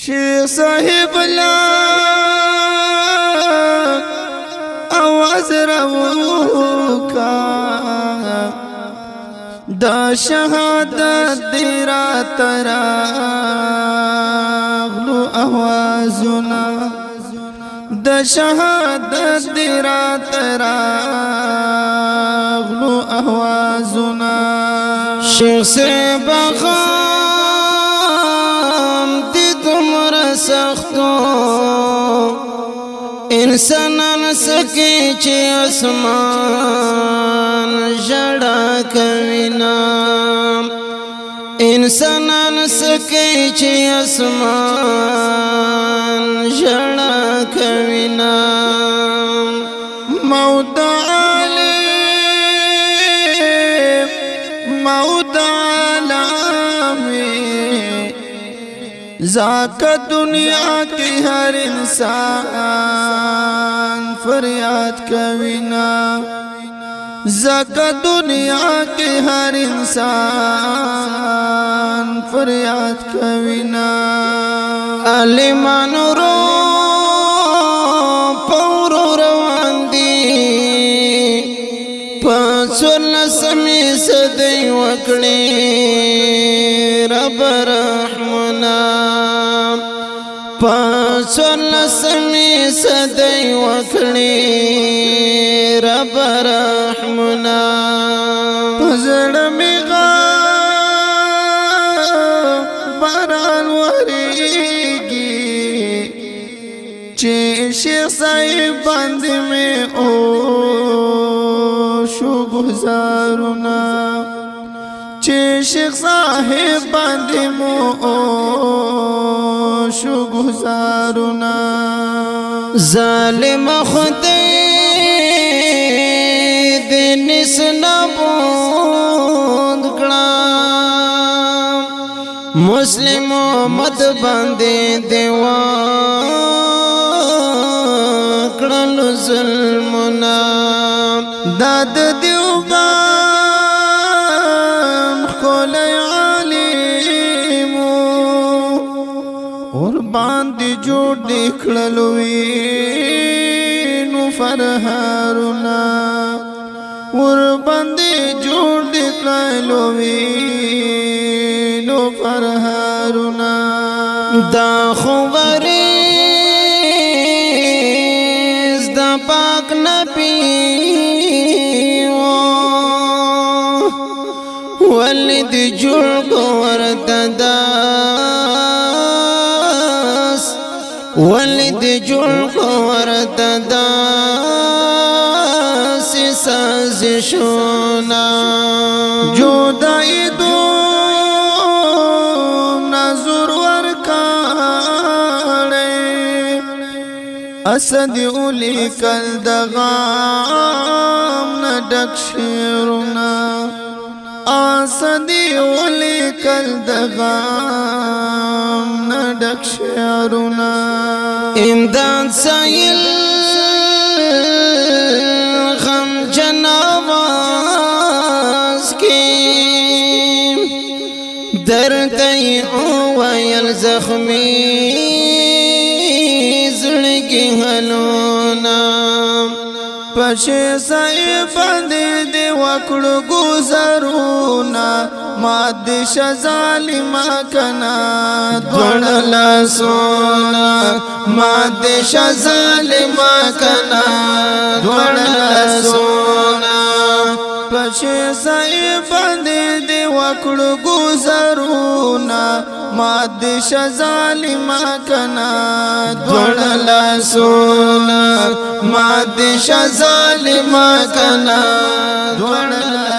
شیخ صاحب لا آواز روکا دا شهادت دی را تراغلو آوازونا دا شهادت دی را تراغلو آوازونا شیخ سے بغام دی تمر سختو انسانان سکی چی اسمان جڑا کوینا انسانان سکی چی اسمان جڑا کوینا موت عالم موت عالمی ذاکا دنیا کی ہر انسان فریاد کوینا ذاکا دنیا کی ہر انسان فریاد کوینا عالمان رو پورو روان دی پسول سمی صدی وکڑی رب رحمنا پسول سمی صدی وکڑی رب رحمنا پزڑ می غام باران وریگی چی شیخ صاحب بند میں او شو گزارونا چی شیخ صاحب بند میں او شو گزارونا ظالم خدای دنس نبود کلام مسلم مد باندے دیوان کلل ظلمنا داد دیوبان خولی علیمو اور باندی جوڑ دیکھلوی نو فرحارونا اور باندی جوڑ دیکھلوی نو فرحارونا دا خوبریز دا پاک نبی ولد جوڑ کو ورتداس ولد جوڑ کو ورتداس سازشونا جودائی دو نظر ورکاڑے اسد اولی کل دغام ندک شیرنا آسدی اولی کل دغام ندک شیرنا امداد سائل غم جنواز کی درتی اوائل زخمی زڑکی حلونا پشی سائی بندی دی وکڑو گزارونا مادش ظالمہ کنا دوڑلا سونا مادش ظالمہ کنا دوڑلا سونا پشی سائی بندی دی وکڑو گزارونا مادش ظالمہ کنا دوڑلا سونا مادش ظالمہ کنا دوڑلا